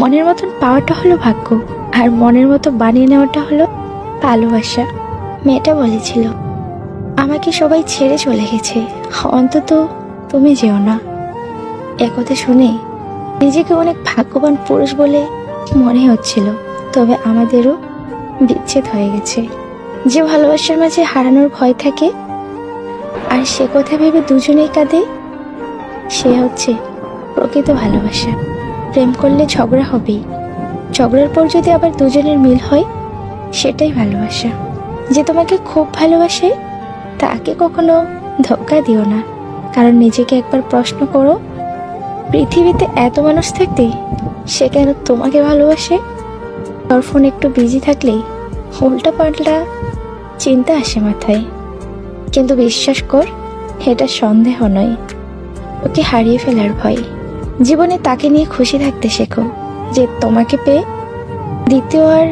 মনের মতন পাওয়াটা হলো ভাগ্য, আর মনের মতো বানিয়ে নেওয়াটা হলো ভালোবাসা। মেয়েটা বলেছিল, আমাকে সবাই ছেড়ে চলে গেছে, অন্তত তুমি যেও না। একথা শুনে নিজেকে অনেক ভাগ্যবান পুরুষ বলে মনে হচ্ছিল। তবে আমাদেরও বিচ্ছেদ হয়ে গেছে। যে ভালোবাসার মাঝে হারানোর ভয় থাকে আর সে কথা ভেবে দুজনেই কাঁদে, সে হচ্ছে প্রকৃত ভালোবাসা। প্রেম করলে ঝগড়া হবেই, ঝগড়ার পর যদি আবার দুজনের মিল হয়, সেটাই ভালোবাসা। যে তোমাকে খুব ভালোবাসে তাকে কখনো ধোঁকা দিও না, কারণ নিজেকে একবার প্রশ্ন করো, পৃথিবীতে এত মানুষ থাকতে সে কেন তোমাকে ভালোবাসে? তোর ফোন একটু বিজি থাকলেই উল্টা পাল্টা চিন্তা আসে মাথায়, কিন্তু বিশ্বাস কর, এটা সন্দেহ নয়, ওকে হারিয়ে ফেলার ভয়। জীবনে তাকে নিয়ে খুশি থাকতে শেখো যে তোমাকে পেয়ে দ্বিতীয় আর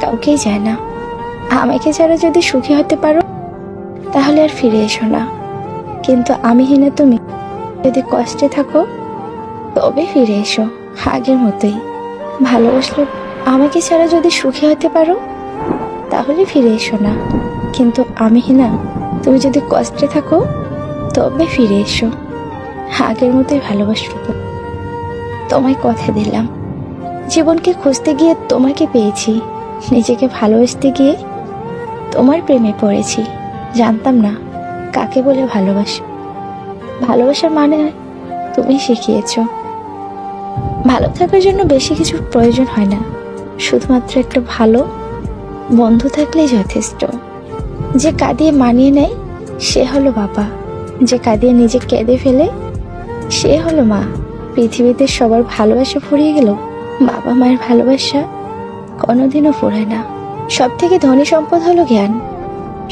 কাউকেই যায় না। আমাকে ছাড়া যদি সুখী হতে পারো তাহলে আর ফিরে এসো না, কিন্তু আমিহীনা তুমি যদি কষ্টে থাকো তবে ফিরে এসো আগের মতোই। ভালোবাসলে আমাকে ছাড়া যদি সুখী হতে পারো তাহলে ফিরে এসো না, কিন্তু আমিহীনা তুমি যদি কষ্টে থাকো তবে ফিরে এসো আগের মতোই ভালোবাসবো। তোমায় কথা দিলাম, জীবনকে খুঁজতে গিয়ে তোমাকে পেয়েছি, নিজেকে ভালোবাসতে গিয়ে তোমার প্রেমে পড়েছি। জানতাম না কাকে বলে ভালোবাসা, ভালোবাসার মানে তুমি শিখিয়েছো। ভালো থাকার জন্য বেশি কিছুর প্রয়োজন হয় না, শুধুমাত্র একটা ভালো বন্ধু থাকলেই যথেষ্ট। যে কাঁদিয়ে মানিয়ে নেয় সে হলো বাবা, যে কাঁদিয়ে নিজে কেঁদে ফেলে সে হলো মা। পৃথিবীতে সবার ভালোবাসা ফুরিয়ে গেল, বাবা মায়ের ভালোবাসা কোনোদিনও ফুরায় না। সব থেকে ধনী সম্পদ হলো জ্ঞান,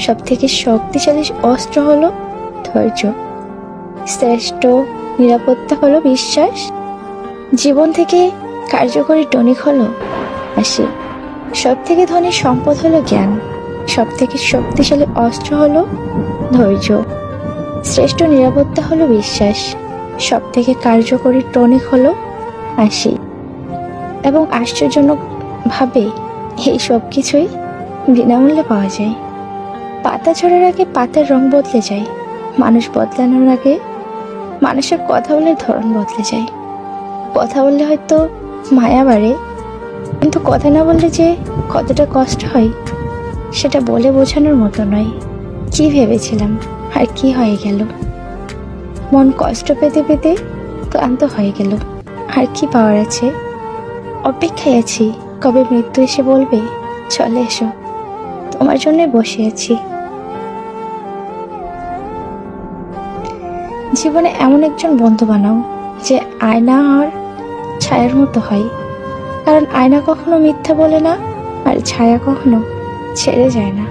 সব থেকে শক্তিশালী অস্ত্র হলো ধৈর্য, শ্রেষ্ঠ নিরাপত্তা হলো বিশ্বাস, জীবন থেকে কার্যকরী টনিক হলো হাসি। সব থেকে ধনী সম্পদ হলো জ্ঞান, সব থেকে শক্তিশালী অস্ত্র হলো ধৈর্য, শ্রেষ্ঠ নিরাপত্তা হলো বিশ্বাস, সব থেকে কার্যকরী টনিক হলো হাসি। এবং আশ্চর্যজনক ভাবে এই সব কিছুই বিনামূল্যে পাওয়া যায়। পাতা ঝরার আগে পাতার রং বদলে যায়, মানুষ বদলানোর আগে মানুষের কথা বলার ধরন বদলে যায়। কথা বললে হয়তো মায়া বাড়ে, কিন্তু কথা না বললে যে কতটা কষ্ট হয় সেটা বলে বোঝানোর মতো নয়। কি ভেবেছিলাম আর কি হয়ে গেল, মন কষ্ট পেতে পেতে ক্লান্ত হয়ে গেল। আর কি পাওয়ার আছে? অপেক্ষায় আছি কবে মৃত্যু এসে বলবে, চলে এসো, তোমার জন্য বসে আছি। জীবনে এমন একজন বন্ধু বানাও যে আয়না আর ছায়ার মতো হয়, কারণ আয়না কখনো মিথ্যা বলে না আর ছায়া কখনো ছেড়ে যায় না।